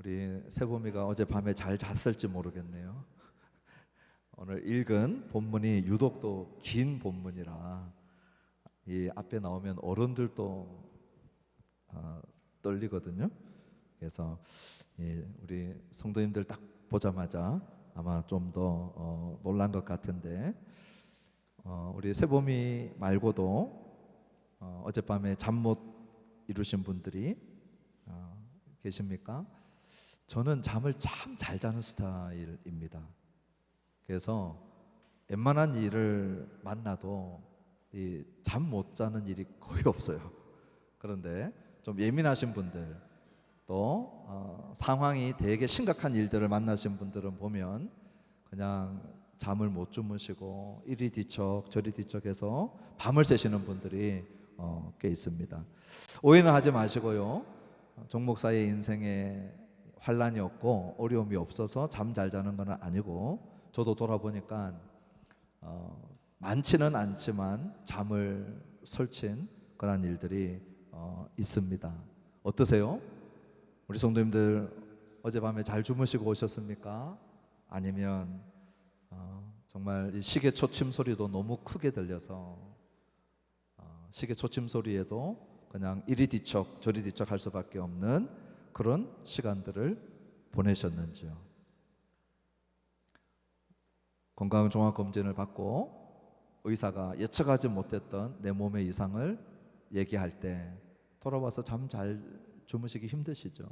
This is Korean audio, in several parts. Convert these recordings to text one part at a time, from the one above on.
우리 세봄이가 어젯밤에 잘 잤을지 모르겠네요. 오늘 읽은 본문이 유독 또 긴 본문이라 이 앞에 나오면 어른들도 떨리거든요. 그래서 우리 성도님들 딱 보자마자 아마 좀 더 놀란 것 같은데, 우리 세봄이 말고도 어젯밤에 잠 못 이루신 분들이 계십니까? 저는 잠을 참 잘 자는 스타일입니다. 그래서 웬만한 일을 만나도 잠 못 자는 일이 거의 없어요. 그런데 좀 예민하신 분들, 또 상황이 되게 심각한 일들을 만나신 분들은 보면 그냥 잠을 못 주무시고 이리 뒤척 저리 뒤척해서 밤을 새시는 분들이 꽤 있습니다. 오해는 하지 마시고요. 정 목사의 인생에 환란이 없고 어려움이 없어서 잠 잘 자는 건 아니고, 저도 돌아보니까 많지는 않지만 잠을 설친 그런 일들이 있습니다. 어떠세요? 우리 성도님들 어젯밤에 잘 주무시고 오셨습니까? 아니면 정말 이 시계 초침 소리도 너무 크게 들려서 시계 초침 소리에도 그냥 이리 뒤척 저리 뒤척 할 수밖에 없는 그런 시간들을 보내셨는지요? 건강종합검진을 받고 의사가 예측하지 못했던 내 몸의 이상을 얘기할 때 돌아와서 잠 잘 주무시기 힘드시죠?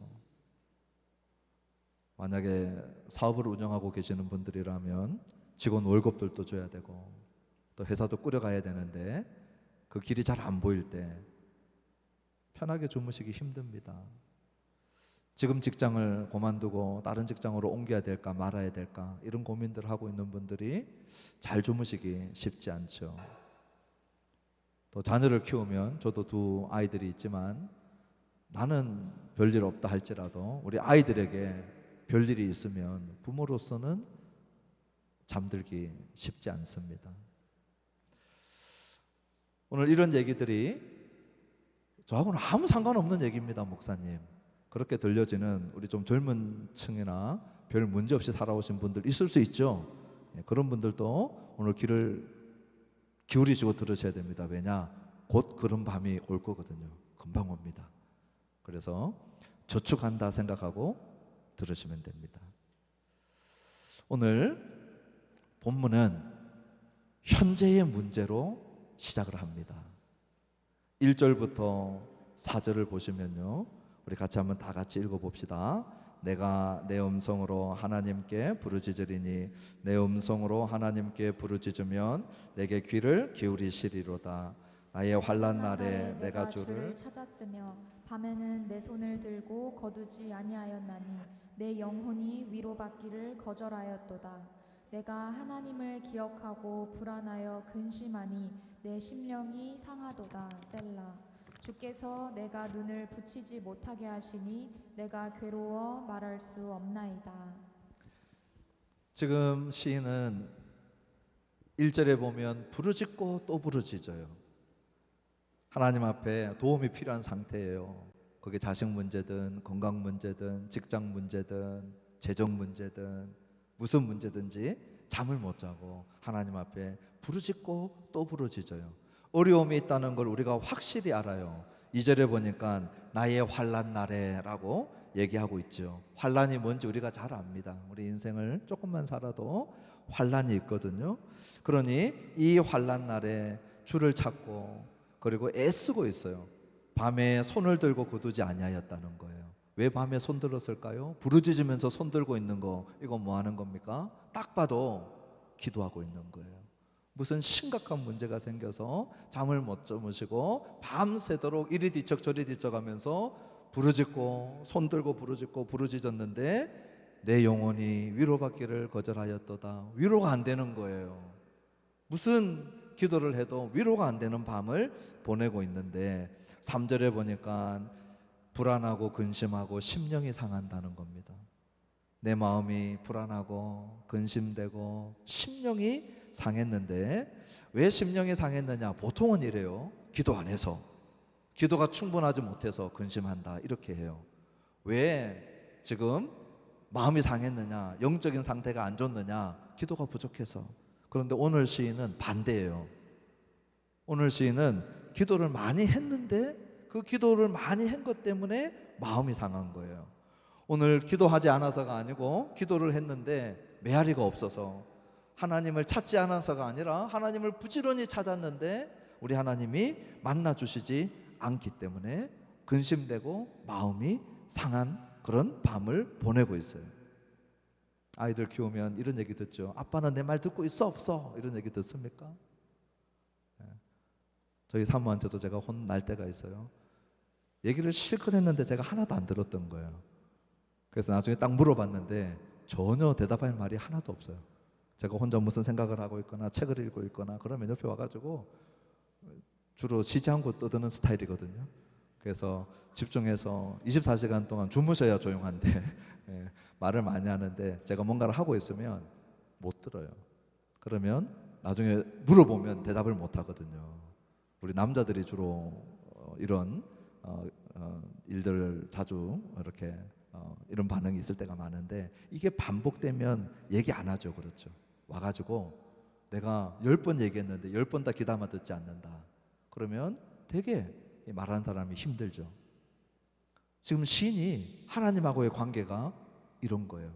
만약에 사업을 운영하고 계시는 분들이라면 직원 월급들도 줘야 되고 또 회사도 꾸려가야 되는데 그 길이 잘 안 보일 때 편하게 주무시기 힘듭니다. 지금 직장을 그만두고 다른 직장으로 옮겨야 될까 말아야 될까 이런 고민들을 하고 있는 분들이 잘 주무시기 쉽지 않죠. 또 자녀를 키우면, 저도 두 아이들이 있지만 나는 별일 없다 할지라도 우리 아이들에게 별일이 있으면 부모로서는 잠들기 쉽지 않습니다. 오늘 이런 얘기들이 저하고는 아무 상관없는 얘기입니다, 목사님. 그렇게 들려지는 우리 좀 젊은 층이나 별 문제 없이 살아오신 분들 있을 수 있죠. 그런 분들도 오늘 귀를 기울이시고 들으셔야 됩니다. 왜냐? 곧 그런 밤이 올 거거든요. 금방 옵니다. 그래서 저축한다 생각하고 들으시면 됩니다. 오늘 본문은 현재의 문제로 시작을 합니다. 1절부터 4절을 보시면요, 우리 같이 한번 다 같이 읽어봅시다. 내가 내 음성으로 하나님께 부르짖으리니 내 음성으로 하나님께 부르짖으면 내게 귀를 기울이시리로다. 나의 환난 날에 내가 주를 찾았으며 밤에는 내 손을 들고 거두지 아니하였나니 내 영혼이 위로받기를 거절하였도다. 내가 하나님을 기억하고 불안하여 근심하니 내 심령이 상하도다. 셀라. 주께서 내가 눈을 붙이지 못하게 하시니 내가 괴로워 말할 수 없나이다. 지금 시인은 1절에 보면 부르짖고 또 부르짖어요. 하나님 앞에 도움이 필요한 상태예요. 그게 자식 문제든 건강 문제든 직장 문제든 재정 문제든 무슨 문제든지 잠을 못 자고 하나님 앞에 부르짖고 또 부르짖어요. 어려움이 있다는 걸 우리가 확실히 알아요. 2절에 보니까 나의 환난 날에 라고 얘기하고 있죠. 환난이 뭔지 우리가 잘 압니다. 우리 인생을 조금만 살아도 환난이 있거든요. 그러니 이 환난 날에 주를 찾고 그리고 애쓰고 있어요. 밤에 손을 들고 거두지 아니하였다는 거예요. 왜 밤에 손 들었을까요? 부르짖으면서 손 들고 있는 거, 이거 뭐 하는 겁니까? 딱 봐도 기도하고 있는 거예요. 무슨 심각한 문제가 생겨서 잠을 못 주무시고 밤새도록 이리 뒤척 저리 뒤척 하면서 부르짖고 손 들고 부르짖고 부르짖었는데 내 영혼이 위로받기를 거절하였도다. 위로가 안 되는 거예요. 무슨 기도를 해도 위로가 안 되는 밤을 보내고 있는데 3절에 보니까 불안하고 근심하고 심령이 상한다는 겁니다. 내 마음이 불안하고 근심되고 심령이 상했는데, 왜 심령이 상했느냐? 보통은 이래요. 기도 안 해서, 기도가 충분하지 못해서 근심한다 이렇게 해요. 왜 지금 마음이 상했느냐, 영적인 상태가 안 좋느냐, 기도가 부족해서. 그런데 오늘 시인은 반대예요. 오늘 시인은 기도를 많이 했는데 그 기도를 많이 한 것 때문에 마음이 상한 거예요. 오늘 기도하지 않아서가 아니고 기도를 했는데 메아리가 없어서, 하나님을 찾지 않아서가 아니라 하나님을 부지런히 찾았는데 우리 하나님이 만나 주시지 않기 때문에 근심되고 마음이 상한 그런 밤을 보내고 있어요. 아이들 키우면 이런 얘기 듣죠. 아빠는 내 말 듣고 있어 없어? 이런 얘기 듣습니까? 저희 사모한테도 제가 혼날 때가 있어요. 얘기를 실컷 했는데 제가 하나도 안 들었던 거예요. 그래서 나중에 딱 물어봤는데 전혀 대답할 말이 하나도 없어요. 제가 혼자 무슨 생각을 하고 있거나 책을 읽고 있거나 그러면 옆에 와가지고 주로 쉬지 않고 떠드는 스타일이거든요. 그래서 집중해서 24시간 동안 주무셔야 조용한데 말을 많이 하는데 제가 뭔가를 하고 있으면 못 들어요. 그러면 나중에 물어보면 대답을 못 하거든요. 우리 남자들이 주로 이런 일들을 자주 이렇게 이런 반응이 있을 때가 많은데, 이게 반복되면 얘기 안 하죠. 그렇죠. 와가지고 내가 10번 얘기했는데 10번 다 귀담아 듣지 않는다. 그러면 되게 말하는 사람이 힘들죠. 지금 시인이 하나님하고의 관계가 이런 거예요.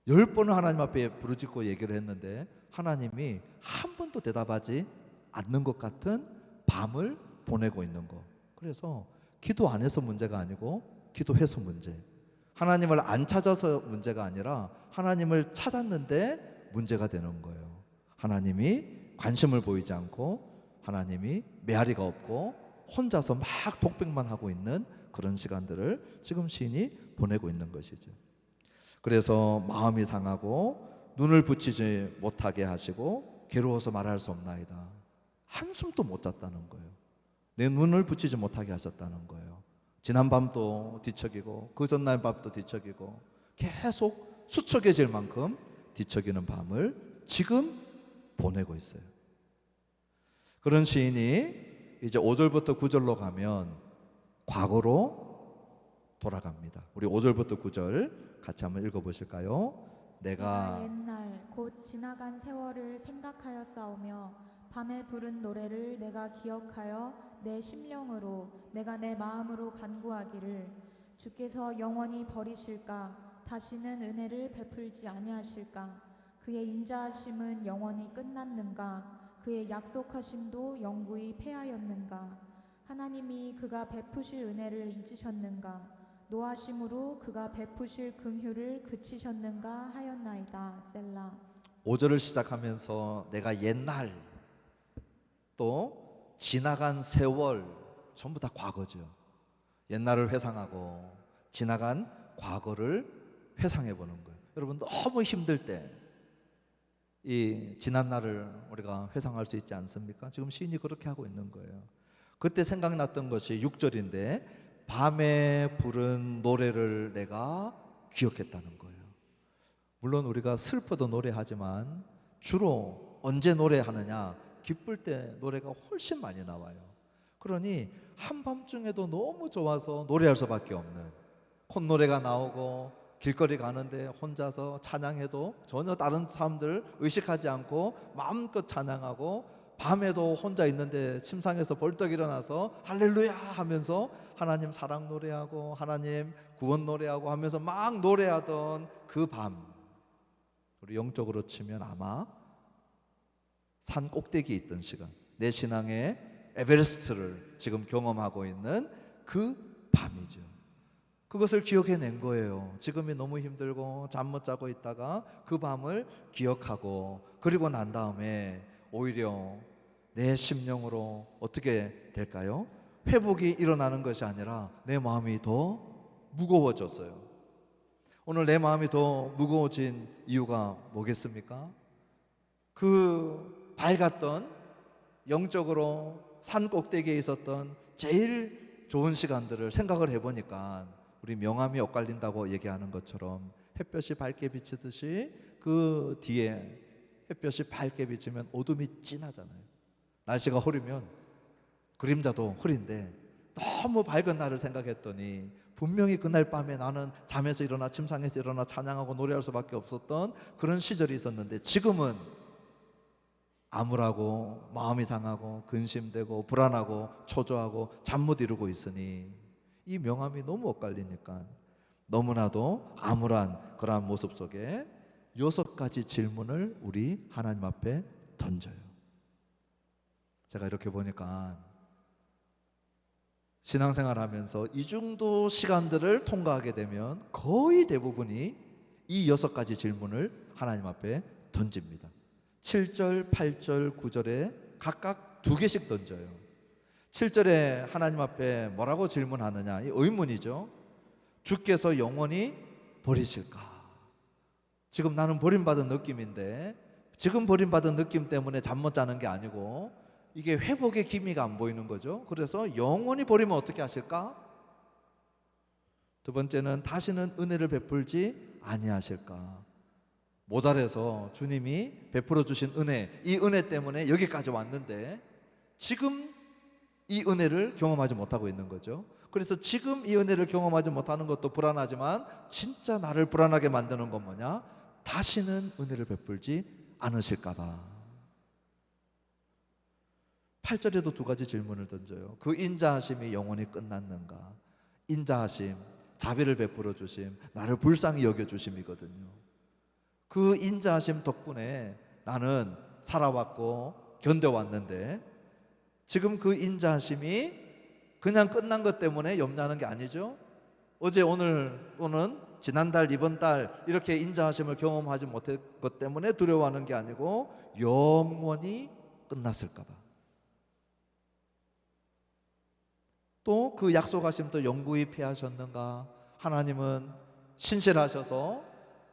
10번을 하나님 앞에 부르짖고 얘기를 했는데 하나님이 한 번도 대답하지 않는 것 같은 밤을 보내고 있는 거. 그래서 기도 안 해서 문제가 아니고 기도해서 문제. 하나님을 안 찾아서 문제가 아니라 하나님을 찾았는데 문제가 되는 거예요. 하나님이 관심을 보이지 않고 하나님이 메아리가 없고 혼자서 막 독백만 하고 있는 그런 시간들을 지금 시인이 보내고 있는 것이죠. 그래서 마음이 상하고 눈을 붙이지 못하게 하시고 괴로워서 말할 수 없나이다. 한숨도 못 잤다는 거예요. 내 눈을 붙이지 못하게 하셨다는 거예요. 지난 밤도 뒤척이고 그 전날 밤도 뒤척이고 계속 수척해질 만큼 뒤척이는 밤을 지금 보내고 있어요. 그런 시인이 이제 5절부터 9절로 가면 과거로 돌아갑니다. 우리 5절부터 9절 같이 한번 읽어보실까요? 내가 옛날 곧 지나간 세월을 생각하여 싸우며 밤에 부른 노래를 내가 기억하여 내 심령으로 내가 내 마음으로 간구하기를, 주께서 영원히 버리실까? 다시는 은혜를 베풀지 아니하실까? 그의 인자하심은 영원히 끝났는가? 그의 약속하심도 영구히 패하였는가? 하나님이 그가 베푸실 은혜를 잊으셨는가? 노하심으로 그가 베푸실 긍휼을 그치셨는가 하였나이다. 셀라. 5절을 시작하면서 내가 옛날, 또 지나간 세월, 전부 다 과거죠. 옛날을 회상하고 지나간 과거를 회상해 보는 거예요. 여러분, 너무 힘들 때 이 지난 날을 우리가 회상할 수 있지 않습니까? 지금 시인이 그렇게 하고 있는 거예요. 그때 생각났던 것이 6절인데 밤에 부른 노래를 내가 기억했다는 거예요. 물론 우리가 슬퍼도 노래하지만 주로 언제 노래하느냐? 기쁠 때 노래가 훨씬 많이 나와요. 그러니 한밤중에도 너무 좋아서 노래할 수밖에 없는, 콧노래가 나오고 길거리 가는데 혼자서 찬양해도 전혀 다른 사람들 의식하지 않고 마음껏 찬양하고, 밤에도 혼자 있는데 침상에서 벌떡 일어나서 할렐루야 하면서 하나님 사랑 노래하고 하나님 구원 노래하고 하면서 막 노래하던 그 밤, 우리 영적으로 치면 아마 산 꼭대기에 있던 시간, 내 신앙의 에베레스트를 지금 경험하고 있는 그 밤이죠. 그것을 기억해낸 거예요. 지금이 너무 힘들고 잠 못 자고 있다가 그 밤을 기억하고, 그리고 난 다음에 오히려 내 심령으로 어떻게 될까요? 회복이 일어나는 것이 아니라 내 마음이 더 무거워졌어요. 오늘 내 마음이 더 무거워진 이유가 뭐겠습니까? 그 밝았던, 영적으로 산 꼭대기에 있었던 제일 좋은 시간들을 생각을 해보니까 우리 명암이 엇갈린다고 얘기하는 것처럼 햇볕이 밝게 비치듯이 그 뒤에 햇볕이 밝게 비치면 어둠이 진하잖아요. 날씨가 흐리면 그림자도 흐린데 너무 밝은 날을 생각했더니 분명히 그날 밤에 나는 잠에서 일어나 침상에서 일어나 찬양하고 노래할 수밖에 없었던 그런 시절이 있었는데, 지금은 암울하고 마음이 상하고 근심되고 불안하고 초조하고 잠 못 이루고 있으니 이 명함이 너무 엇갈리니까 너무나도 암울한 그러한 모습 속에 6가지 질문을 우리 하나님 앞에 던져요. 제가 이렇게 보니까 신앙생활 하면서 이 정도 시간들을 통과하게 되면 거의 대부분이 이 6가지 질문을 하나님 앞에 던집니다. 7절, 8절, 9절에 각각 2개씩 던져요. 7절에 하나님 앞에 뭐라고 질문하느냐, 이 의문이죠. 주께서 영원히 버리실까? 지금 나는 버림받은 느낌인데, 지금 버림받은 느낌 때문에 잠 못 자는 게 아니고 이게 회복의 기미가 안 보이는 거죠. 그래서 영원히 버리면 어떻게 하실까? 두 번째는 다시는 은혜를 베풀지 아니하실까? 모자라서 주님이 베풀어 주신 은혜, 이 은혜 때문에 여기까지 왔는데 지금 이 은혜를 경험하지 못하고 있는 거죠. 그래서 지금 이 은혜를 경험하지 못하는 것도 불안하지만 진짜 나를 불안하게 만드는 건 뭐냐? 다시는 은혜를 베풀지 않으실까 봐. 8절에도 2가지 질문을 던져요. 그 인자하심이 영원히 끝났는가? 인자하심, 자비를 베풀어 주심, 나를 불쌍히 여겨 주심이거든요. 그 인자하심 덕분에 나는 살아왔고 견뎌왔는데 지금 그 인자하심이 그냥 끝난 것 때문에 염려하는 게 아니죠. 어제 오늘 또는 지난달 이번 달 이렇게 인자하심을 경험하지 못한 것 때문에 두려워하는 게 아니고 영원히 끝났을까 봐. 또 그 약속하심도 영구히 피하셨는가? 하나님은 신실하셔서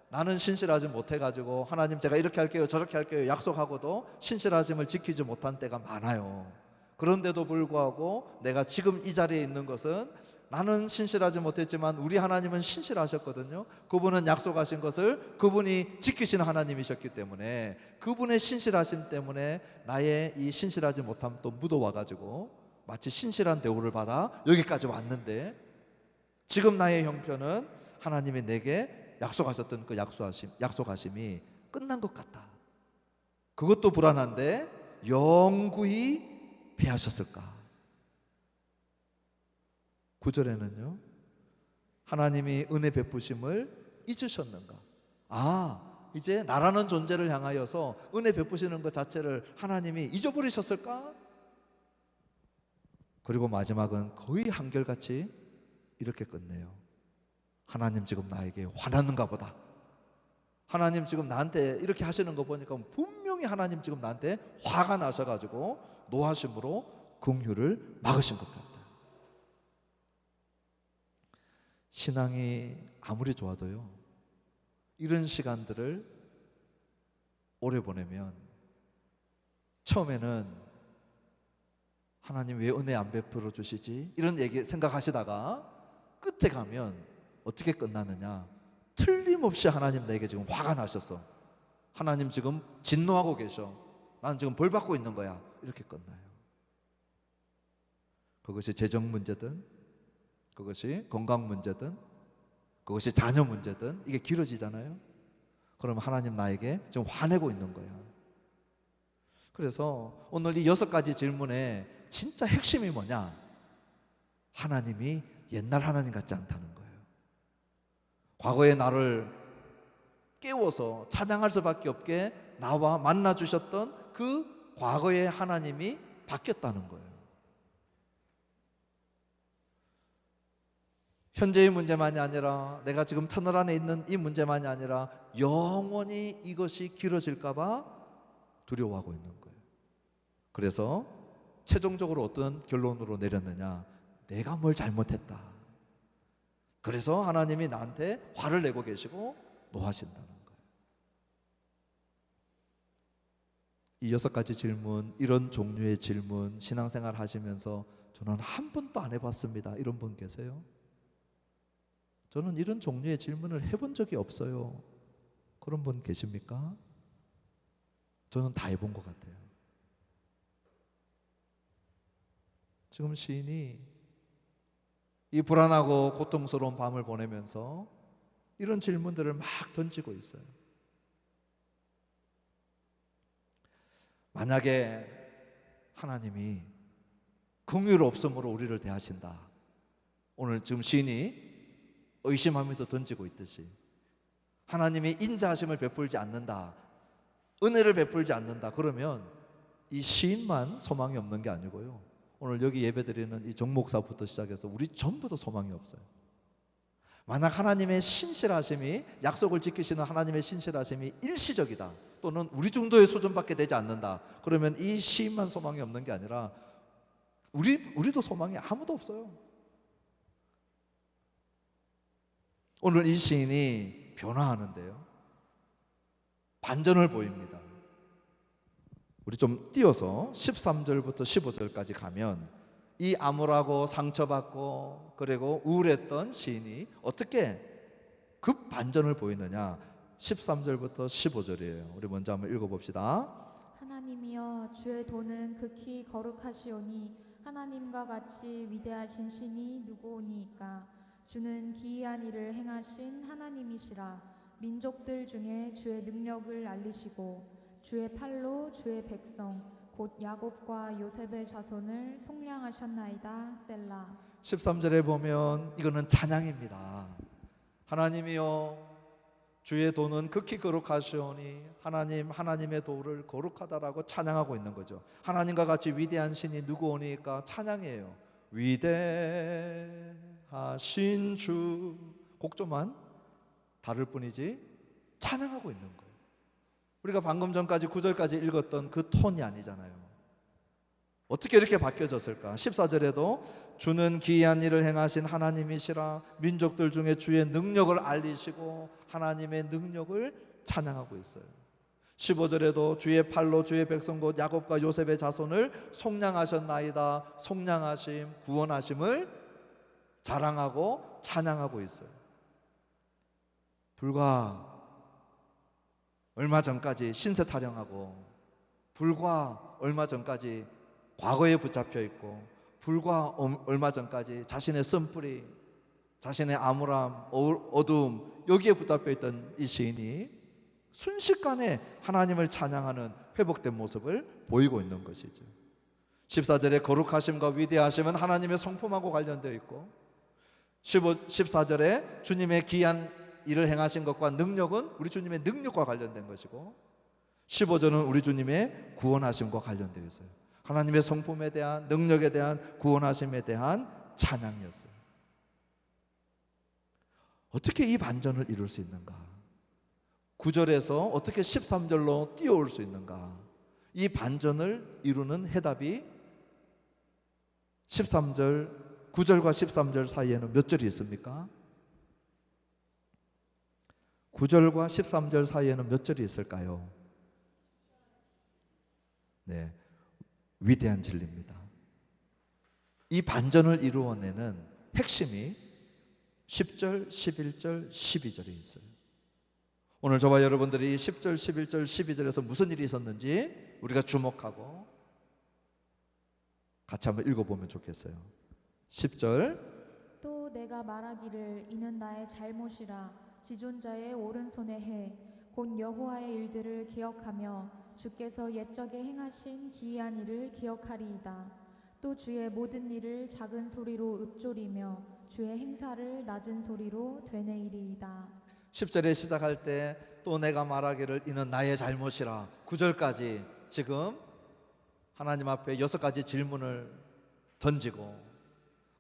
나는 신실하지 못해가지고 하나님 제가 이렇게 할게요 저렇게 할게요 약속하고도 신실하심을 지키지 못한 때가 많아요. 그런데도 불구하고 내가 지금 이 자리에 있는 것은 나는 신실하지 못했지만 우리 하나님은 신실하셨거든요. 그분은 약속하신 것을 그분이 지키시는 하나님이셨기 때문에 그분의 신실하심 때문에 나의 이 신실하지 못함도 묻어와가지고 마치 신실한 대우를 받아 여기까지 왔는데 지금 나의 형편은 하나님이 내게 약속하셨던 그 약속하심이 끝난 것 같다. 그것도 불안한데 영구히 피하셨을까? 9절에는요 하나님이 은혜 베푸심을 잊으셨는가? 이제 나라는 존재를 향하여서 은혜 베푸시는 것 자체를 하나님이 잊어버리셨을까? 그리고 마지막은 거의 한결같이 이렇게 끝내요. 하나님 지금 나에게 화났는가 보다. 하나님 지금 나한테 이렇게 하시는 거 보니까 분명히 하나님 지금 나한테 화가 나셔가지고 노하심으로 긍휼을 막으신 것 같다. 신앙이 아무리 좋아도요 이런 시간들을 오래 보내면 처음에는 하나님 왜 은혜 안 베풀어 주시지? 이런 얘기 생각하시다가 끝에 가면 어떻게 끝나느냐? 틀림없이 하나님 내게 지금 화가 나셨어. 하나님 지금 진노하고 계셔. 나는 지금 벌 받고 있는 거야. 이렇게 끝나요. 그것이 재정 문제든 그것이 건강 문제든 그것이 자녀 문제든 이게 길어지잖아요. 그러면 하나님 나에게 지금 화내고 있는 거야. 그래서 오늘 이 6가지 질문에 진짜 핵심이 뭐냐? 하나님이 옛날 하나님 같지 않다는 거예요. 과거의 나를 깨워서 찬양할 수밖에 없게 나와 만나 주셨던 그 과거의 하나님이 바뀌었다는 거예요. 현재의 문제만이 아니라 내가 지금 터널 안에 있는 이 문제만이 아니라 영원히 이것이 길어질까 봐 두려워하고 있는 거예요. 그래서 최종적으로 어떤 결론으로 내렸느냐? 내가 뭘 잘못했다. 그래서 하나님이 나한테 화를 내고 계시고 노하신다는 거예요. 이 6가지 질문, 이런 종류의 질문 신앙생활 하시면서 저는 한 번도 안 해봤습니다. 이런 분 계세요? 저는 이런 종류의 질문을 해본 적이 없어요. 그런 분 계십니까? 저는 다 해본 것 같아요. 지금 시인이 이 불안하고 고통스러운 밤을 보내면서 이런 질문들을 막 던지고 있어요. 만약에 하나님이 긍휼 없음으로 우리를 대하신다, 오늘 지금 시인이 의심하면서 던지고 있듯이 하나님이 인자하심을 베풀지 않는다, 은혜를 베풀지 않는다, 그러면 이 시인만 소망이 없는 게 아니고요, 오늘 여기 예배드리는 이 정목사부터 시작해서 우리 전부도 소망이 없어요. 만약 하나님의 신실하심이, 약속을 지키시는 하나님의 신실하심이 일시적이다, 또는 우리 정도의 수준밖에 되지 않는다, 그러면 이 시인만 소망이 없는 게 아니라 우리도 소망이 아무도 없어요. 오늘 이 시인이 변화하는데요, 반전을 보입니다. 우리 좀 띄어서 13절부터 15절까지 가면 이 암울하고 상처받고 그리고 우울했던 시인이 어떻게 급 반전을 보이느냐, 13절부터 15절이에요. 우리 먼저 한번 읽어봅시다. 하나님이여, 주의 도는 극히 거룩하시오니 하나님과 같이 위대하신 신이 누구오니이까. 주는 기이한 일을 행하신 하나님이시라. 민족들 중에 주의 능력을 알리시고 주의 팔로 주의 백성 곧 야곱과 요셉의 자손을 속량하셨나이다. 셀라. 13절에 보면 이거는 찬양입니다. 하나님이여, 주의 도는 극히 거룩하시오니 하나님의 도를 거룩하다라고 찬양하고 있는 거죠. 하나님과 같이 위대한 신이 누구오니까 찬양이에요. 위대하신 주, 곡조만 다를 뿐이지 찬양하고 있는 거예요. 우리가 방금 전까지 9절까지 읽었던 그 톤이 아니잖아요. 어떻게 이렇게 바뀌어졌을까? 14절에도 주는 기이한 일을 행하신 하나님이시라, 민족들 중에 주의 능력을 알리시고 하나님의 능력을 찬양하고 있어요. 15절에도 주의 팔로 주의 백성 곧 야곱과 요셉의 자손을 속량하셨나이다, 속량하심, 구원하심을 자랑하고 찬양하고 있어요. 불과 얼마 전까지 신세 타령하고, 불과 얼마 전까지 과거에 붙잡혀 있고, 불과 얼마 전까지 자신의 쓴뿌리, 자신의 암울함, 어두움, 여기에 붙잡혀 있던 이 시인이 순식간에 하나님을 찬양하는 회복된 모습을 보이고 있는 것이죠. 14절에 거룩하심과 위대하심은 하나님의 성품하고 관련되어 있고, 14절에 주님의 기이한 일을 행하신 것과 능력은 우리 주님의 능력과 관련된 것이고, 15절은 우리 주님의 구원하심과 관련되어 있어요. 하나님의 성품에 대한, 능력에 대한, 구원하심에 대한 찬양이었어요. 어떻게 이 반전을 이룰 수 있는가? 9절에서 어떻게 13절로 뛰어올 수 있는가? 이 반전을 이루는 해답이 9절과 13절 사이에는 몇 절이 있습니까? 9절과 13절 사이에는 몇 절이 있을까요? 네, 위대한 진리입니다. 이 반전을 이루어내는 핵심이 10절, 11절, 12절에 있어요. 오늘 저와 여러분들이 10절, 11절, 12절에서 무슨 일이 있었는지 우리가 주목하고 같이 한번 읽어보면 좋겠어요. 10절, 또 내가 말하기를 이는 나의 잘못이라. 지존자의 오른손의 해 곧 여호와의 일들을 기억하며 주께서 옛적에 행하신 기이한 일을 기억하리이다. 또 주의 모든 일을 작은 소리로 읊조리며 주의 행사를 낮은 소리로 되뇌이리이다. 10절에 시작할 때 또 내가 말하기를 이는 나의 잘못이라, 9절까지 지금 하나님 앞에 6가지 질문을 던지고,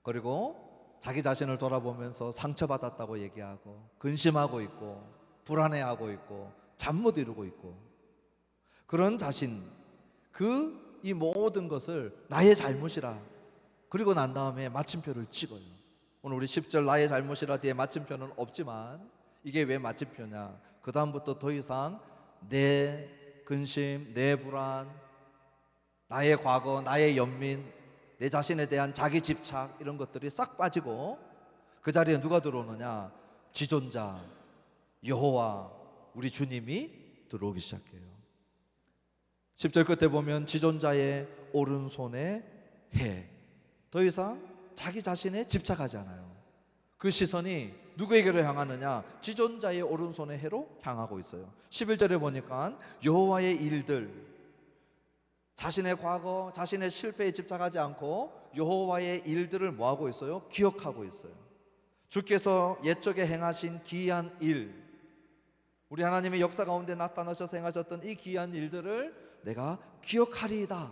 그리고 자기 자신을 돌아보면서 상처받았다고 얘기하고, 근심하고 있고, 불안해하고 있고, 잠 못 이루고 있고, 그런 자신, 이 모든 것을 나의 잘못이라, 그리고 난 다음에 마침표를 찍어요. 오늘 우리 10절 나의 잘못이라 뒤에 마침표는 없지만, 이게 왜 마침표냐? 그 다음부터 더 이상 내 근심, 내 불안, 나의 과거, 나의 연민, 내 자신에 대한 자기 집착, 이런 것들이 싹 빠지고, 그 자리에 누가 들어오느냐? 지존자 여호와 우리 주님이 들어오기 시작해요. 10절 끝에 보면 지존자의 오른손에 해, 더 이상 자기 자신에 집착하지 않아요. 그 시선이 누구에게로 향하느냐? 지존자의 오른손의 해로 향하고 있어요. 11절에 보니까 여호와의 일들, 자신의 과거, 자신의 실패에 집착하지 않고 여호와의 일들을 뭐하고 있어요? 기억하고 있어요. 주께서 옛적에 행하신 기이한 일, 우리 하나님의 역사 가운데 나타나셔서 행하셨던 이 기이한 일들을 내가 기억하리이다.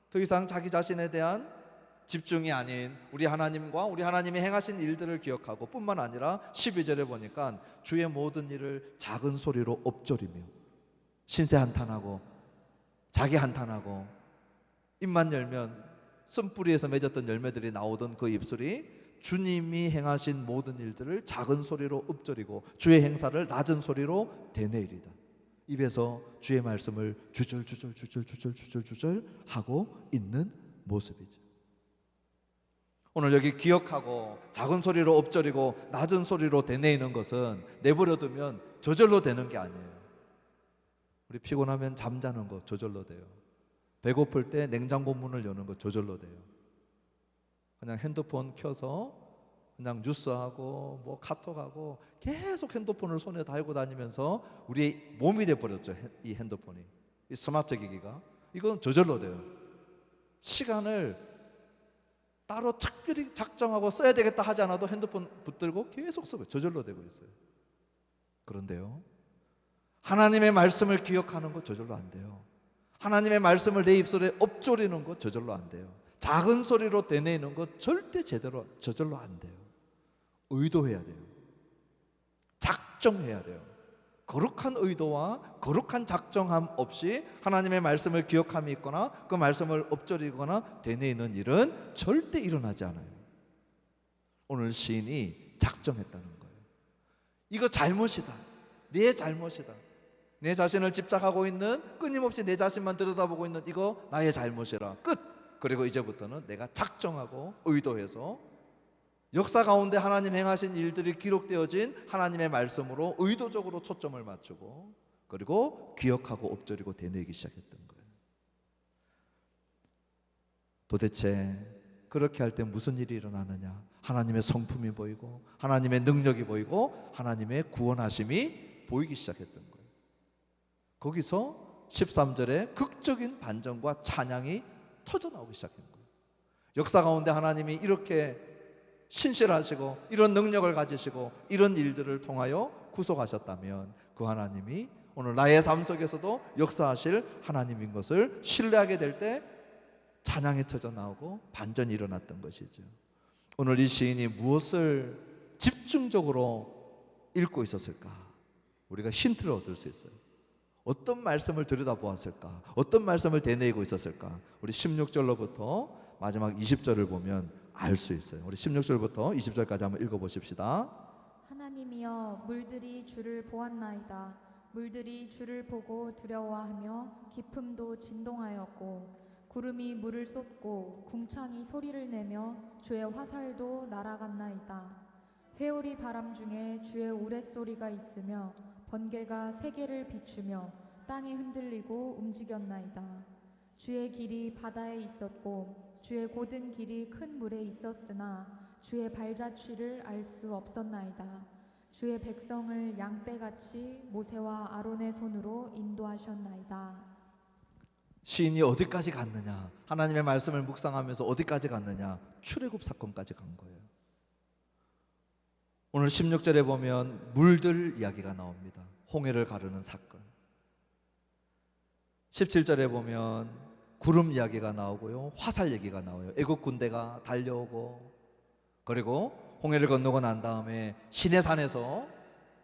더 이상 자기 자신에 대한 집중이 아닌 우리 하나님과 우리 하나님이 행하신 일들을 기억하고, 뿐만 아니라 12절에 보니까 주의 모든 일을 작은 소리로 엎조리며, 신세 한탄하고 자기 한탄하고, 입만 열면 쓴뿌리에서 맺었던 열매들이 나오던 그 입술이 주님이 행하신 모든 일들을 작은 소리로 읊조리고 주의 행사를 낮은 소리로 되뇌이리다. 입에서 주의 말씀을 주절 하고 있는 모습이죠. 오늘 여기 기억하고 작은 소리로 읊조리고 낮은 소리로 되뇌이는 것은 내버려두면 저절로 되는 게 아니에요. 우리 피곤하면 잠자는 거 저절로 돼요. 배고플 때 냉장고 문을 여는 거 저절로 돼요. 그냥 핸드폰 켜서 그냥 뉴스하고 뭐 카톡하고 계속 핸드폰을 손에 달고 다니면서 우리 몸이 돼버렸죠. 이 핸드폰이, 이 스마트 기기가. 이건 저절로 돼요. 시간을 따로 특별히 작정하고 써야 되겠다 하지 않아도 핸드폰 붙들고 계속 쓰고 저절로 되고 있어요. 그런데요, 하나님의 말씀을 기억하는 거 저절로 안 돼요. 하나님의 말씀을 내 입술에 엎조리는 거 저절로 안 돼요. 작은 소리로 되뇌이는 거 절대 저절로 안 돼요. 의도해야 돼요. 작정해야 돼요. 거룩한 의도와 거룩한 작정함 없이 하나님의 말씀을 기억함이 있거나 그 말씀을 엎조리거나 되뇌이는 일은 절대 일어나지 않아요. 오늘 시인이 작정했다는 거예요. 이거 잘못이다. 내 잘못이다. 내 자신을 집착하고 있는, 끊임없이 내 자신만 들여다보고 있는 이거 나의 잘못이라. 끝. 그리고 이제부터는 내가 작정하고 의도해서 역사 가운데 하나님 행하신 일들이 기록되어진 하나님의 말씀으로 의도적으로 초점을 맞추고, 그리고 기억하고 엎조리고 되뇌이기 시작했던 거예요. 도대체 그렇게 할 때 무슨 일이 일어나느냐? 하나님의 성품이 보이고 하나님의 능력이 보이고 하나님의 구원하심이 보이기 시작했던 거예요. 거기서 13절에 극적인 반전과 찬양이 터져나오기 시작한 거예요. 역사 가운데 하나님이 이렇게 신실하시고 이런 능력을 가지시고 이런 일들을 통하여 구속하셨다면 그 하나님이 오늘 나의 삶 속에서도 역사하실 하나님인 것을 신뢰하게 될 때 찬양이 터져나오고 반전이 일어났던 것이죠. 오늘 이 시인이 무엇을 집중적으로 읽고 있었을까? 우리가 힌트를 얻을 수 있어요. 어떤 말씀을 들여다보았을까? 어떤 말씀을 되뇌이고 있었을까? 우리 16절로부터 마지막 20절을 보면 알 수 있어요. 우리 16절부터 20절까지 한번 읽어보십시다. 하나님이여, 물들이 주를 보았나이다. 물들이 주를 보고 두려워하며 깊음도 진동하였고, 구름이 물을 쏟고 궁창이 소리를 내며 주의 화살도 날아갔나이다. 회오리 바람 중에 주의 우레소리가 있으며 번개가 세계를 비추며 땅이 흔들리고 움직였나이다. 주의 길이 바다에 있었고 주의 곧은 길이 큰 물에 있었으나 주의 발자취를 알 수 없었나이다. 주의 백성을 양떼같이 모세와 아론의 손으로 인도하셨나이다. 시인이 어디까지 갔느냐? 하나님의 말씀을 묵상하면서 어디까지 갔느냐? 출애굽 사건까지 간 거예요. 오늘 16절에 보면 물들 이야기가 나옵니다. 홍해를 가르는 사건. 17절에 보면 구름 이야기가 나오고요, 화살 얘기가 나와요. 애국 군대가 달려오고, 그리고 홍해를 건너고 난 다음에 시내산에서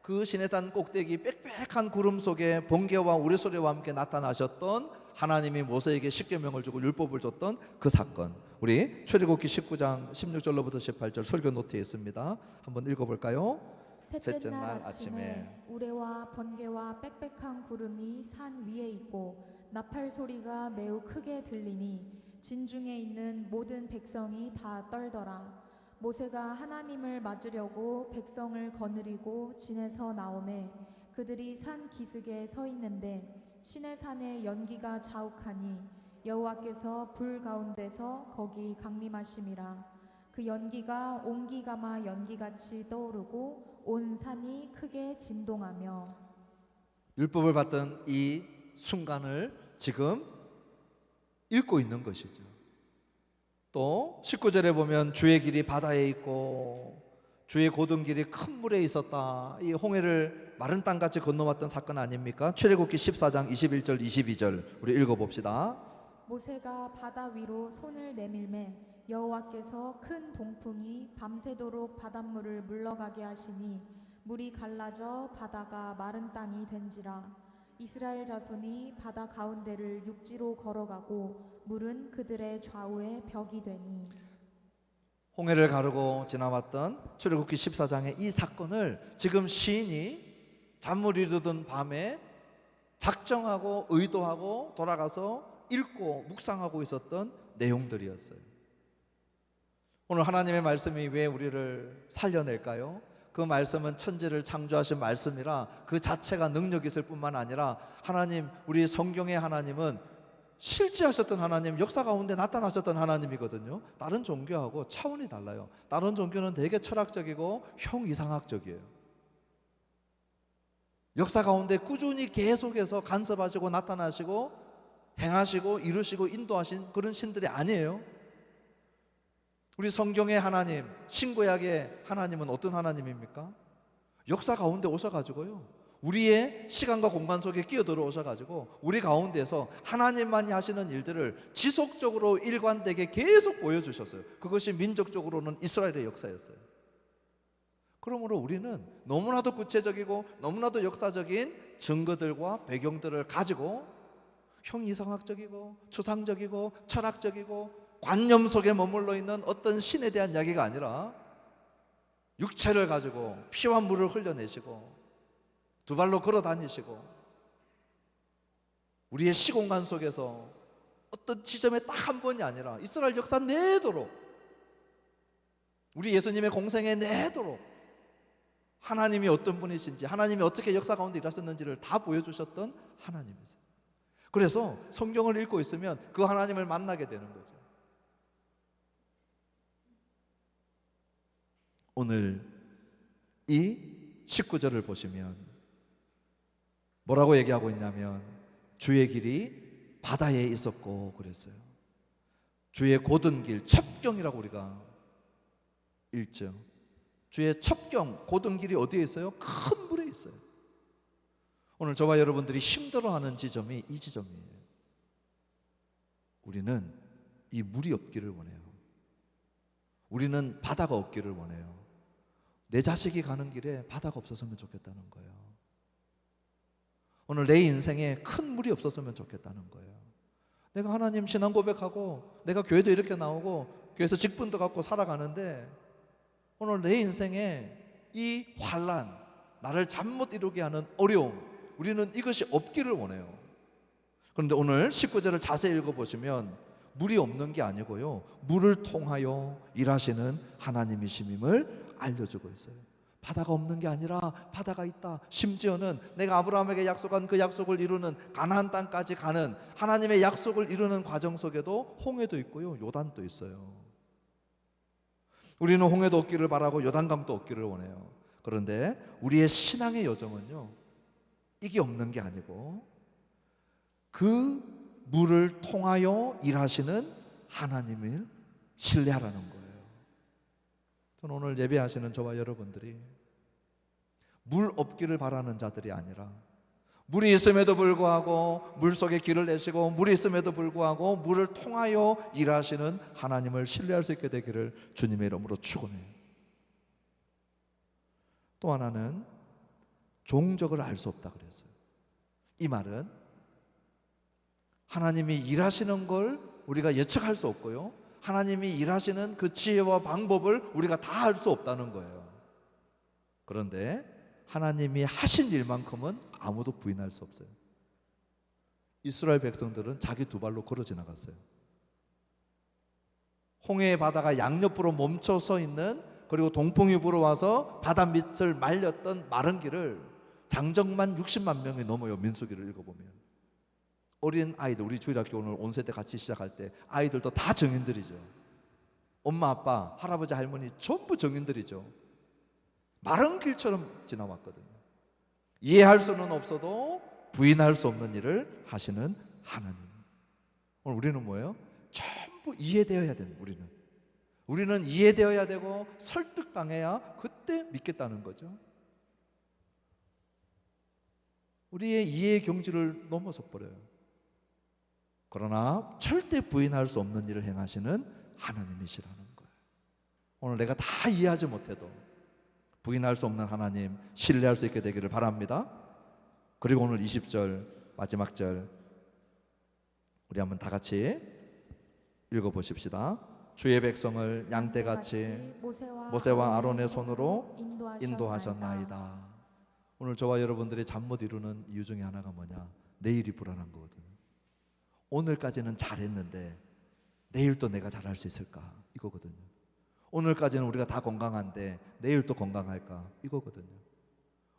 그 시내산 꼭대기 빽빽한 구름 속에 번개와 우레소리와 함께 나타나셨던 하나님이 모세에게 십계명을 주고 율법을 줬던 그 사건, 우리 출애굽기 19장 16절로부터 18절 설교 노트에 있습니다. 한번 읽어볼까요? 셋째 날 아침에 우레와 번개와 빽빽한 구름이 산 위에 있고 나팔 소리가 매우 크게 들리니 진중에 있는 모든 백성이 다 떨더라. 모세가 하나님을 맞으려고 백성을 거느리고 진에서 나오매 그들이 산 기슭에 서 있는데 시내산에 연기가 자욱하니 여호와께서 불 가운데서 거기 강림하심이라. 그 연기가 옹기가마 연기같이 떠오르고 온 산이 크게 진동하며. 율법을 받던 이 순간을 지금 읽고 있는 것이죠. 또 19절에 보면 주의 길이 바다에 있고 주의 고든 길이 큰 물에 있었다. 이 홍해를 마른 땅같이 건너왔던 사건 아닙니까? 출애굽기 14장 21절 22절 우리 읽어봅시다. 모세가 바다 위로 손을 내밀매 여호와께서 큰 동풍이 밤새도록 바닷물을 물러가게 하시니 물이 갈라져 바다가 마른 땅이 된지라. 이스라엘 자손이 바다 가운데를 육지로 걸어가고 물은 그들의 좌우에 벽이 되니. 홍해를 가르고 지나왔던 출애굽기 14장의 이 사건을 지금 시인이 잠을 이루던 밤에 작정하고 의도하고 돌아가서 읽고 묵상하고 있었던 내용들이었어요. 오늘 하나님의 말씀이 왜 우리를 살려낼까요? 그 말씀은 천지를 창조하신 말씀이라 그 자체가 능력이 있을 뿐만 아니라 하나님, 우리 성경의 하나님은 실제하셨던 하나님, 역사 가운데 나타나셨던 하나님이거든요. 다른 종교하고 차원이 달라요. 다른 종교는 되게 철학적이고 형이상학적이에요. 역사 가운데 꾸준히 계속해서 간섭하시고 나타나시고 행하시고 이루시고 인도하신 그런 신들이 아니에요. 우리 성경의 하나님, 신구약의 하나님은 어떤 하나님입니까? 역사 가운데 오셔가지고요, 우리의 시간과 공간 속에 끼어들어 오셔가지고 우리 가운데서 하나님만이 하시는 일들을 지속적으로 일관되게 계속 보여주셨어요. 그것이 민족적으로는 이스라엘의 역사였어요. 그러므로 우리는 너무나도 구체적이고 너무나도 역사적인 증거들과 배경들을 가지고 형이상학적이고 추상적이고 철학적이고 관념 속에 머물러 있는 어떤 신에 대한 이야기가 아니라 육체를 가지고 피와 물을 흘려내시고 두 발로 걸어 다니시고 우리의 시공간 속에서 어떤 지점에 딱 한 번이 아니라 이스라엘 역사 내도록, 우리 예수님의 공생에 내도록 하나님이 어떤 분이신지, 하나님이 어떻게 역사 가운데 일하셨는지를 다 보여주셨던 하나님이세요. 그래서 성경을 읽고 있으면 그 하나님을 만나게 되는 거죠. 오늘 이 19절을 보시면 뭐라고 얘기하고 있냐면 주의 길이 바다에 있었고 그랬어요. 주의 고든 길, 첩경이라고 우리가 읽죠. 주의 첩경, 고든 길이 어디에 있어요? 큰 물에 있어요. 오늘 저와 여러분들이 힘들어하는 지점이 이 지점이에요. 우리는 이 물이 없기를 원해요. 우리는 바다가 없기를 원해요. 내 자식이 가는 길에 바다가 없었으면 좋겠다는 거예요. 오늘 내 인생에 큰 물이 없었으면 좋겠다는 거예요. 내가 하나님 신앙 고백하고 내가 교회도 이렇게 나오고 교회에서 직분도 갖고 살아가는데 오늘 내 인생에 이 환난, 나를 잠 못 이루게 하는 어려움, 우리는 이것이 없기를 원해요. 그런데 오늘 19절을 자세히 읽어보시면 물이 없는 게 아니고요, 물을 통하여 일하시는 하나님이심임을 알려주고 있어요. 바다가 없는 게 아니라 바다가 있다. 심지어는 내가 아브라함에게 약속한 그 약속을 이루는 가나안 땅까지 가는 하나님의 약속을 이루는 과정 속에도 홍해도 있고요, 요단도 있어요. 우리는 홍해도 없기를 바라고 요단강도 없기를 원해요. 그런데 우리의 신앙의 여정은요, 이게 없는 게 아니고 그 물을 통하여 일하시는 하나님을 신뢰하라는 거예요. 저는 오늘 예배하시는 저와 여러분들이 물 없기를 바라는 자들이 아니라 물이 있음에도 불구하고 물 속에 길을 내시고 물이 있음에도 불구하고 물을 통하여 일하시는 하나님을 신뢰할 수 있게 되기를 주님의 이름으로 축원해요. 또 하나는 종적을 알 수 없다 그랬어요. 이 말은 하나님이 일하시는 걸 우리가 예측할 수 없고요, 하나님이 일하시는 그 지혜와 방법을 우리가 다 알 수 없다는 거예요. 그런데 하나님이 하신 일만큼은 아무도 부인할 수 없어요. 이스라엘 백성들은 자기 두 발로 걸어 지나갔어요. 홍해의 바다가 양옆으로 멈춰 서 있는, 그리고 동풍이 불어와서 바다 밑을 말렸던 마른 길을 장정만 60만 명이 넘어요. 민수기를 읽어보면 어린 아이들, 우리 주일학교 오늘 온 세대 같이 시작할 때 아이들도 다 증인들이죠. 엄마, 아빠, 할아버지, 할머니 전부 정인들이죠. 마른 길처럼 지나왔거든요. 이해할 수는 없어도 부인할 수 없는 일을 하시는 하나님. 오늘 우리는 뭐예요? 전부 이해되어야 됩니다. 우리는 이해되어야 되고 설득당해야 그때 믿겠다는 거죠. 우리의 이해의 경지를 넘어서 버려요. 그러나 절대 부인할 수 없는 일을 행하시는 하나님이시라는 거예요. 오늘 내가 다 이해하지 못해도 부인할 수 없는 하나님 신뢰할 수 있게 되기를 바랍니다. 그리고 오늘 20절 마지막 절 우리 한번 다 같이 읽어보십시다. 주의 백성을 양떼같이 모세와 아론의 손으로 인도하셨나이다. 오늘 저와 여러분들이 잠 못 이루는 이유 중에 하나가 뭐냐? 내일이 불안한 거거든요. 오늘까지는 잘했는데 내일 또 내가 잘할 수 있을까? 이거거든요. 오늘까지는 우리가 다 건강한데 내일 또 건강할까? 이거거든요.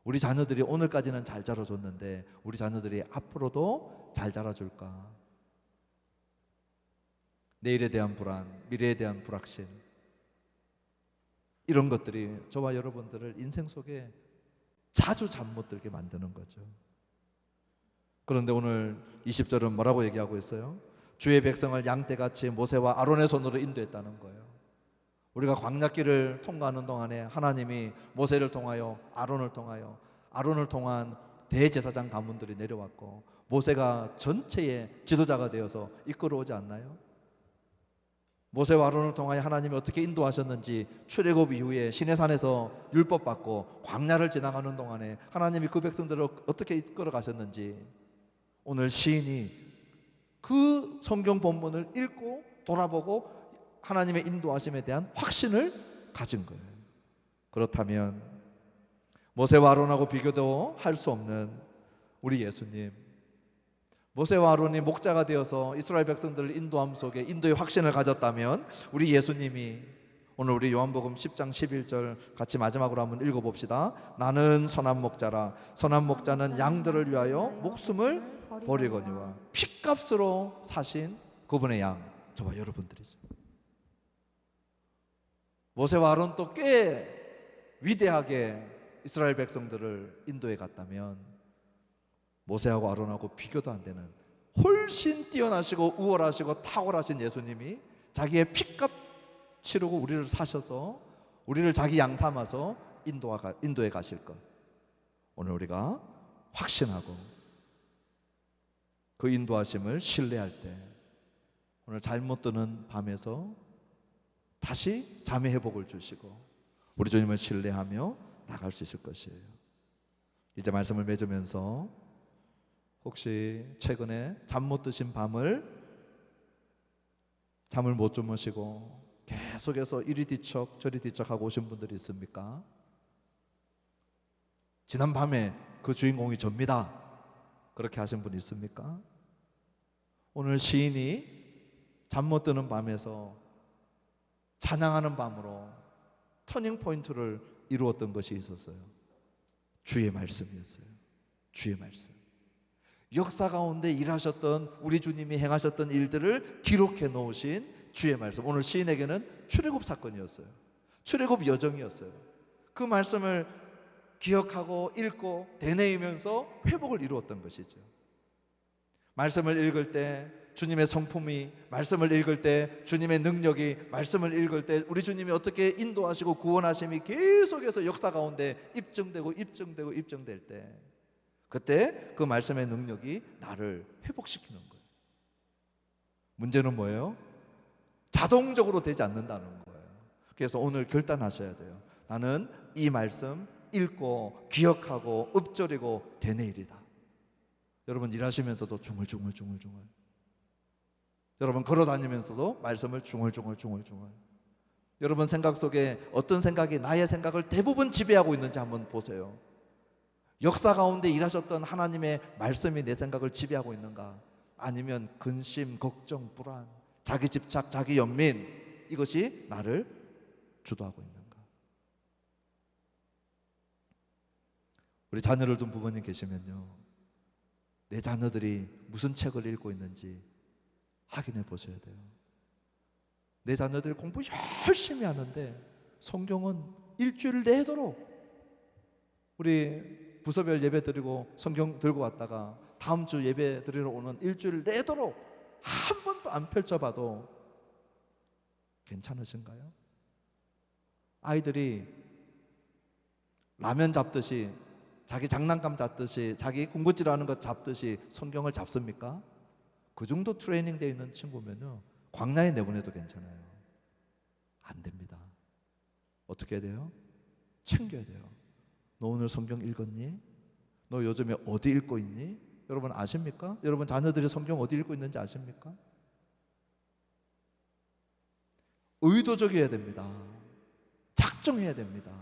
우리 자녀들이 오늘까지는 잘 자라줬는데 우리 자녀들이 앞으로도 잘 자라줄까? 내일에 대한 불안, 미래에 대한 불확신, 이런 것들이 저와 여러분들을 인생 속에 자주 잠 못 들게 만드는 거죠. 그런데 오늘 20절은 뭐라고 얘기하고 있어요? 주의 백성을 양떼같이 모세와 아론의 손으로 인도했다는 거예요. 우리가 광야길을 통과하는 동안에 하나님이 모세를 통하여 아론을 통한 대제사장 가문들이 내려왔고 모세가 전체의 지도자가 되어서 이끌어오지 않나요? 모세와 아론을 통하여 하나님이 어떻게 인도하셨는지 출애굽 이후에 시내산에서 율법 받고 광야를 지나가는 동안에 하나님이 그 백성들을 어떻게 이끌어 가셨는지 오늘 시인이 그 성경 본문을 읽고 돌아보고 하나님의 인도하심에 대한 확신을 가진 거예요. 그렇다면 모세와 아론하고 비교도 할 수 없는 우리 예수님, 모세와 아론이 목자가 되어서 이스라엘 백성들을 인도함 속에 인도의 확신을 가졌다면 우리 예수님이 오늘 우리 요한복음 10장 11절 같이 마지막으로 한번 읽어봅시다. 나는 선한 목자라. 선한 목자는 양들을 위하여 목숨을 버리거니와 핏값으로 사신 그분의 양, 저와 여러분들이죠. 모세와 아론도 꽤 위대하게 이스라엘 백성들을 인도해 갔다면 모세하고 아론하고 비교도 안 되는 훨씬 뛰어나시고 우월하시고 탁월하신 예수님이 자기의 핏값 치르고 우리를 사셔서 우리를 자기 양 삼아서 인도해 가실 것, 오늘 우리가 확신하고 그 인도하심을 신뢰할 때 오늘 잘못 드는 밤에서 다시 잠의 회복을 주시고 우리 주님을 신뢰하며 나갈 수 있을 것이에요. 이제 말씀을 맺으면서 혹시 최근에 잠 못 드신 밤을 잠을 못 주무시고 계속해서 이리 뒤척 저리 뒤척하고 오신 분들이 있습니까? 지난 밤에 그 주인공이 접니다. 그렇게 하신 분 있습니까? 오늘 시인이 잠 못 드는 밤에서 찬양하는 밤으로 터닝 포인트를 이루었던 것이 있었어요. 주의 말씀이었어요. 주의 말씀. 역사 가운데 일하셨던 우리 주님이 행하셨던 일들을 기록해 놓으신 주의 말씀. 오늘 시인에게는 출애굽 사건이었어요. 출애굽 여정이었어요. 그 말씀을 기억하고 읽고 되뇌이면서 회복을 이루었던 것이죠. 말씀을 읽을 때 주님의 성품이, 말씀을 읽을 때 주님의 능력이, 말씀을 읽을 때 우리 주님이 어떻게 인도하시고 구원하심이 계속해서 역사 가운데 입증될 때, 그때 그 말씀의 능력이 나를 회복시키는 거예요. 문제는 뭐예요? 자동적으로 되지 않는다는 거예요. 그래서 오늘 결단하셔야 돼요. 나는 이 말씀 읽고 기억하고 읊조리고 되뇌이리다. 여러분 일하시면서도 중얼중얼 여러분 걸어다니면서도 말씀을 중얼중얼 여러분 생각 속에 어떤 생각이 나의 생각을 대부분 지배하고 있는지 한번 보세요. 역사 가운데 일하셨던 하나님의 말씀이 내 생각을 지배하고 있는가? 아니면 근심, 걱정, 불안, 자기 집착, 자기 연민, 이것이 나를 주도하고 있는가? 우리 자녀를 둔 부모님 계시면요, 내 자녀들이 무슨 책을 읽고 있는지 확인해 보셔야 돼요. 내 자녀들이 공부 열심히 하는데 성경은 일주일 내도록, 우리 부서별 예배 드리고 성경 들고 왔다가 다음 주 예배 드리러 오는 일주일 내도록 한 번도 안 펼쳐봐도 괜찮으신가요? 아이들이 라면 잡듯이, 자기 장난감 잡듯이, 자기 군것질 하는 것 잡듯이 성경을 잡습니까? 그 정도 트레이닝 되어 있는 친구면요, 광야에 내보내도 괜찮아요. 안 됩니다. 어떻게 해야 돼요? 챙겨야 돼요. 너 오늘 성경 읽었니? 너 요즘에 어디 읽고 있니? 여러분 아십니까? 여러분 자녀들이 성경 어디 읽고 있는지 아십니까? 의도적이어야 됩니다. 작정해야 됩니다.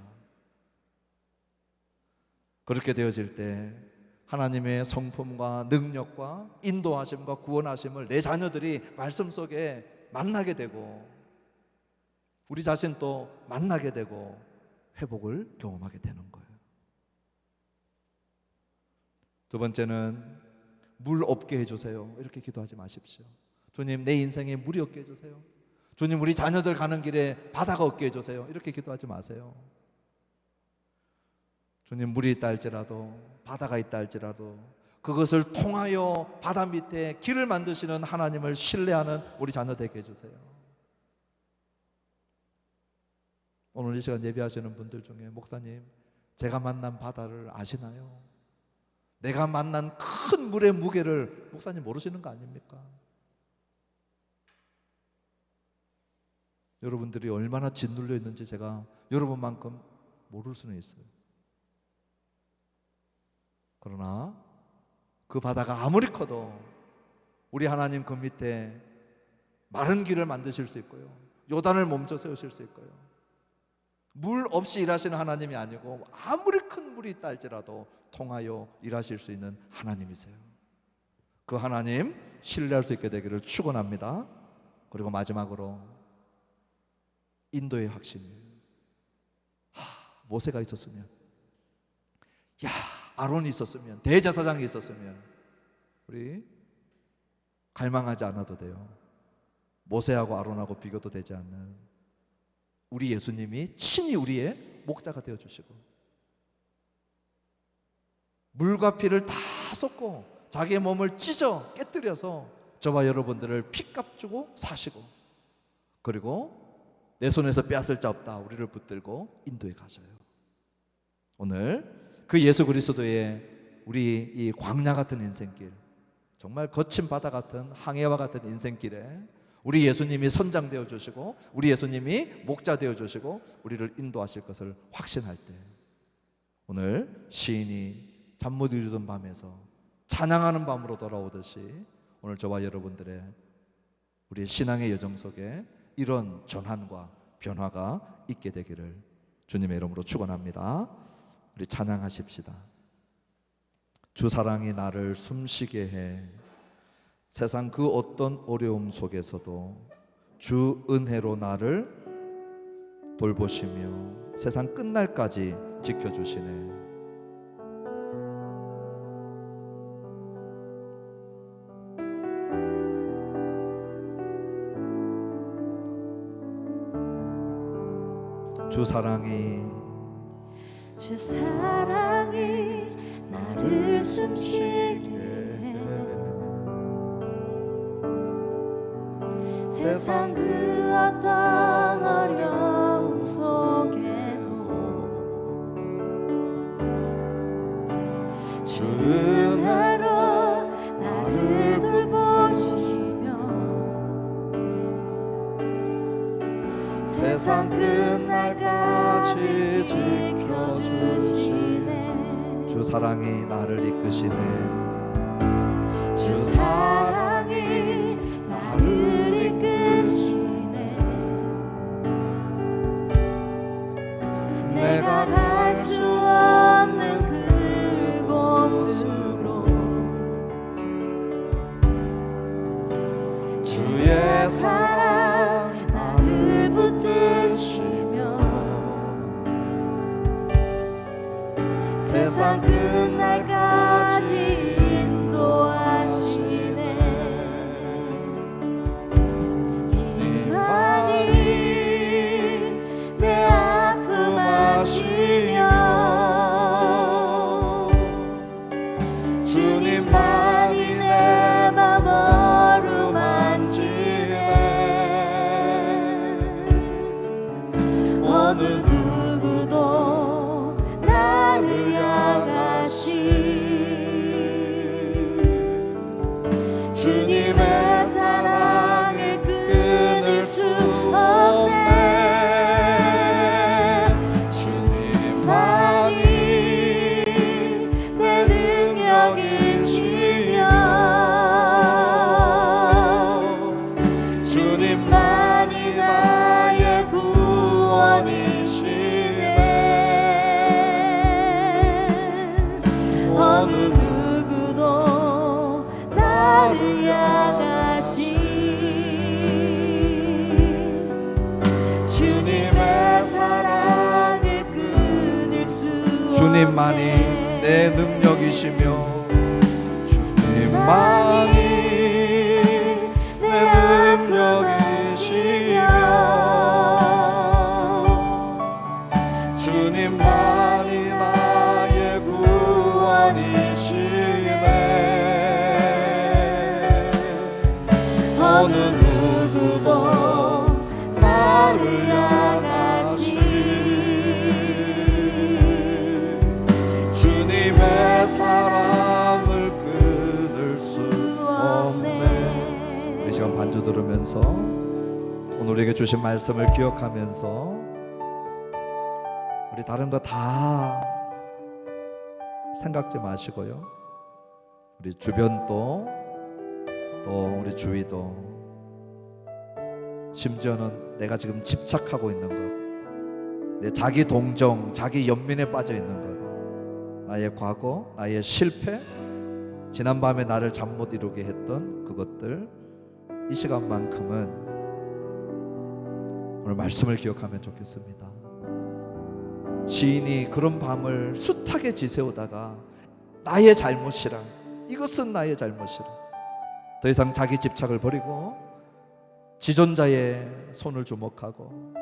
그렇게 되어질 때 하나님의 성품과 능력과 인도하심과 구원하심을 내 자녀들이 말씀 속에 만나게 되고, 우리 자신도 만나게 되고 회복을 경험하게 되는 거예요. 두 번째는 물 없게 해주세요. 이렇게 기도하지 마십시오. 주님, 내 인생에 물이 없게 해주세요. 주님, 우리 자녀들 가는 길에 바다가 없게 해주세요. 이렇게 기도하지 마세요. 주님, 물이 있다 할지라도, 바다가 있다 할지라도 그것을 통하여 바다 밑에 길을 만드시는 하나님을 신뢰하는 우리 자녀 되게 해주세요. 오늘 이 시간 예배하시는 분들 중에 목사님, 제가 만난 바다를 아시나요? 내가 만난 큰 물의 무게를 목사님 모르시는 거 아닙니까? 여러분들이 얼마나 짓눌려 있는지 제가 여러분만큼 모를 수는 있어요. 그러나 그 바다가 아무리 커도 우리 하나님 그 밑에 마른 길을 만드실 수 있고요, 요단을 멈춰 세우실 수 있고요, 물 없이 일하시는 하나님이 아니고 아무리 큰 물이 있다 할지라도 통하여 일하실 수 있는 하나님이세요. 그 하나님 신뢰할 수 있게 되기를 축원합니다. 그리고 마지막으로 인도의 확신이에요. 모세가 있었으면, 아론이 있었으면, 대제사장이 있었으면 우리 갈망하지 않아도 돼요. 모세하고 아론하고 비교도 되지 않는 우리 예수님이 친히 우리의 목자가 되어주시고 물과 피를 다 쏟고 자기의 몸을 찢어 깨뜨려서 저와 여러분들을 피값 주고 사시고, 그리고 내 손에서 빼앗을 자 없다 우리를 붙들고 인도에 가셔요. 오늘 그 예수 그리스도의 우리 이 광야 같은 인생길, 정말 거친 바다 같은 항해와 같은 인생길에 우리 예수님이 선장되어 주시고 우리 예수님이 목자 되어 주시고 우리를 인도하실 것을 확신할 때, 오늘 시인이 잠 못 이루던 밤에서 찬양하는 밤으로 돌아오듯이 오늘 저와 여러분들의 우리의 신앙의 여정 속에 이런 전환과 변화가 있게 되기를 주님의 이름으로 축원합니다. 우리 찬양하십시다. 주 사랑이 나를 숨쉬게 해 세상 그 어떤 어려움 속에서도 주 은혜로 나를 돌보시며 세상 끝날까지 지켜주시네. 주 사랑이 나를 숨쉬게 해 세상 그 어떤 어려움 속에도 주 은혜로 나를 돌보시며 세상 끝날까지 지켜주시네. 주 사랑이 나를 이끄시네. 주 사랑이 나를 이끄시네. 내가 갈 수 없는 그곳으로 주의 사랑 나를 붙드시며 세상 끝날까지 인도하시네. 주님만이 주님만이 내 능력이시며 주님만이 내 능력이시며 주님만이 나의 구원이시네. 어느 누구도 나를 향하시 주님의 사랑을 끊을 수 없네. 우리 시간 반주 들으면서 오늘 우리에게 주신 말씀을 기억하면서 우리 다른 거 다 생각지 마시고요, 우리 주변도 또 우리 주위도, 심지어는 내가 지금 집착하고 있는 것, 내 자기 동정, 자기 연민에 빠져 있는 것, 나의 과거, 나의 실패, 지난밤에 나를 잠 못 이루게 했던 그것들, 이 시간만큼은 오늘 말씀을 기억하면 좋겠습니다. 시인이 그런 밤을 숱하게 지새우다가 나의 잘못이라, 이것은 나의 잘못이라, 더 이상 자기 집착을 버리고 지존자의 손을 주목하고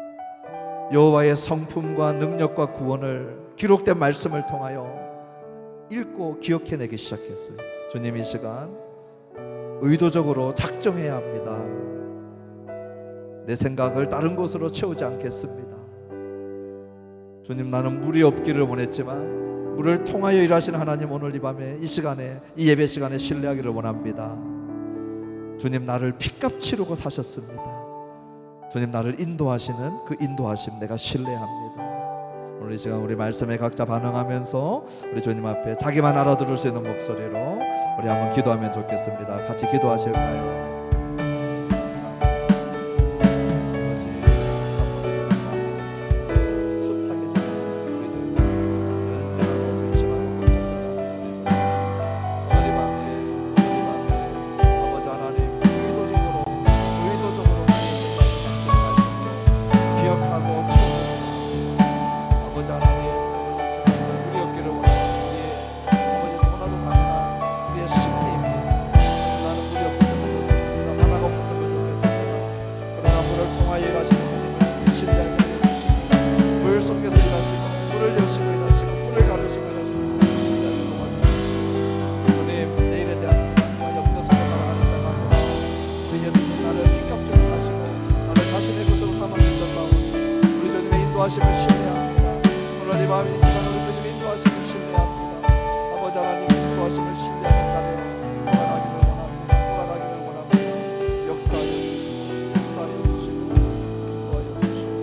여호와의 성품과 능력과 구원을 기록된 말씀을 통하여 읽고 기억해내기 시작했어요. 주님, 이 시간 의도적으로 작정해야 합니다. 내 생각을 다른 곳으로 채우지 않겠습니다. 주님, 나는 물이 없기를 원했지만 물을 통하여 일하시는 하나님, 오늘 이 밤에 이 시간에, 이 예배 시간에 신뢰하기를 원합니다. 주님, 나를 핏값 치르고 사셨습니다. 주님, 나를 인도하시는 그 인도하심 내가 신뢰합니다. 오늘 이 시간 우리 말씀에 각자 반응하면서 우리 주님 앞에 자기만 알아들을 수 있는 목소리로 우리 한번 기도하면 좋겠습니다. 같이 기도하실까요? 인도하심을 신뢰합니다. 오늘 이 밤 이 시간을 주님 인도하심을 신뢰합니다. 아버지 하나님, 인도하심을 신뢰하는 나를 돌아가기를 원합니다. 돌아가기를 원합니다. 역사하여 주시고 인도하여 주시고.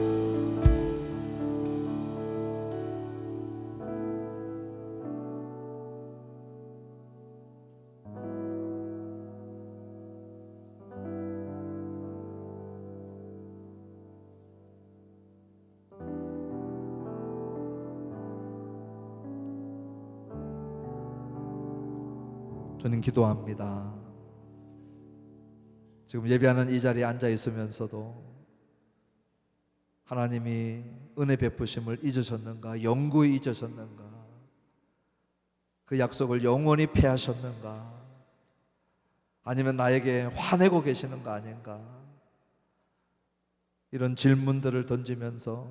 저는 기도합니다. 지금 예배하는 이 자리에 앉아 있으면서도 하나님이 은혜 베푸심을 잊으셨는가, 영구히 잊으셨는가, 그 약속을 영원히 폐하셨는가, 아니면 나에게 화내고 계시는 거 아닌가, 이런 질문들을 던지면서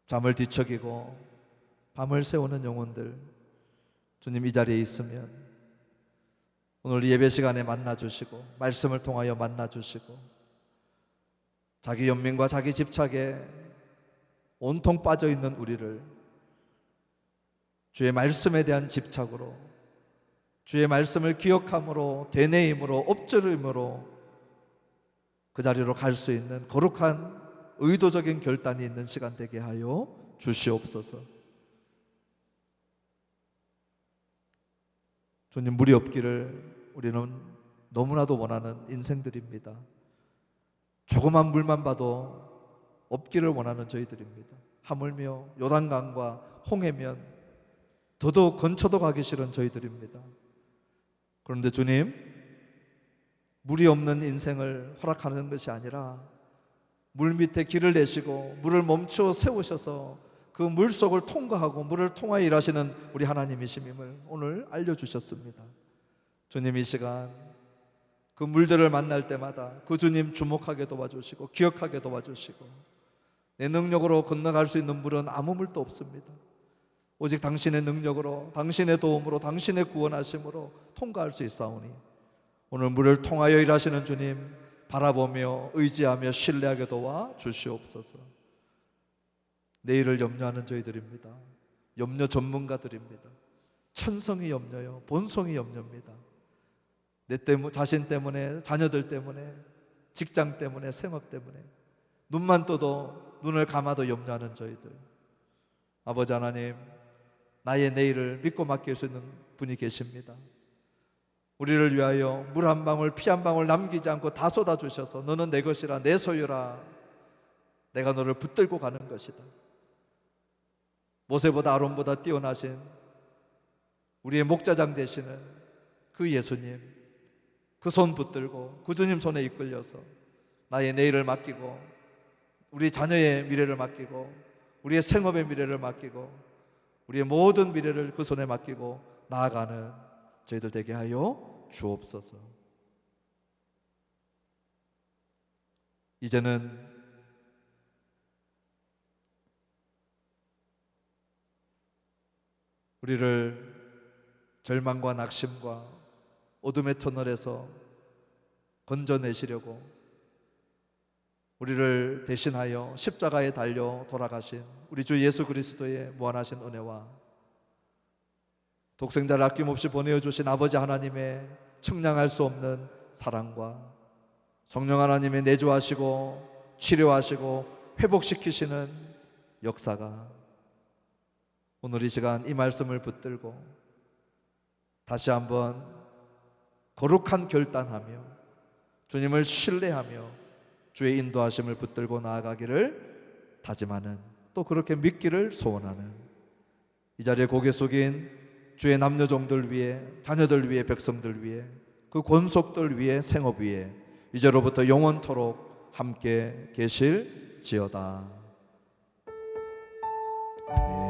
잠을 뒤척이고 밤을 새우는 영혼들, 주님 이 자리에 있으면 오늘 예배 시간에 만나주시고 말씀을 통하여 만나주시고 자기 연민과 자기 집착에 온통 빠져있는 우리를 주의 말씀에 대한 집착으로, 주의 말씀을 기억함으로, 되뇌임으로, 엎드림으로 그 자리로 갈 수 있는 거룩한 의도적인 결단이 있는 시간 되게 하여 주시옵소서. 주님, 물이 없기를 우리는 너무나도 원하는 인생들입니다. 조그만 물만 봐도 없기를 원하는 저희들입니다. 하물며 요단강과 홍해면 더더욱 근처도 가기 싫은 저희들입니다. 그런데 주님, 물이 없는 인생을 허락하는 것이 아니라 물 밑에 길을 내시고 물을 멈추어 세우셔서 그 그 물속을 통과하고 물을 통하여 일하시는 우리 하나님이심을 오늘 알려주셨습니다. 주님, 이 시간 그 물들을 만날 때마다 그 주님 주목하게 도와주시고 기억하게 도와주시고, 내 능력으로 건너갈 수 있는 물은 아무 물도 없습니다. 오직 당신의 능력으로, 당신의 도움으로, 당신의 구원하심으로 통과할 수 있사오니 오늘 물을 통하여 일하시는 주님 바라보며 의지하며 신뢰하게 도와 주시옵소서. 내일을 염려하는 저희들입니다. 염려 전문가들입니다. 천성이 염려요, 본성이 염려입니다. 내 자신 때문에, 자녀들 때문에, 직장 때문에, 생업 때문에 눈만 떠도, 눈을 감아도 염려하는 저희들, 아버지 하나님, 나의 내일을 믿고 맡길 수 있는 분이 계십니다. 우리를 위하여 물 한 방울, 피 한 방울 남기지 않고 다 쏟아주셔서 너는 내 것이라, 내 소유라, 내가 너를 붙들고 가는 것이다. 모세보다 아론보다 뛰어나신 우리의 목자장 되시는 그 예수님, 그 손 붙들고 그 주님 손에 이끌려서 나의 내일을 맡기고, 우리 자녀의 미래를 맡기고, 우리의 생업의 미래를 맡기고, 우리의 모든 미래를 그 손에 맡기고 나아가는 저희들 되게 하여 주옵소서. 이제는 우리를 절망과 낙심과 어둠의 터널에서 건져내시려고 우리를 대신하여 십자가에 달려 돌아가신 우리 주 예수 그리스도의 무한하신 은혜와 독생자를 아낌없이 보내주신 아버지 하나님의 측량할 수 없는 사랑과 성령 하나님의 내주하시고 치료하시고 회복시키시는 역사가 오늘 이 시간 이 말씀을 붙들고 다시 한번 거룩한 결단하며 주님을 신뢰하며 주의 인도하심을 붙들고 나아가기를 다짐하는, 또 그렇게 믿기를 소원하는 이 자리에 고개 숙인 주의 남녀종들 위해, 자녀들 위해, 백성들 위해, 그 권속들 위해, 생업 위해 이제로부터 영원토록 함께 계실지어다. 아멘.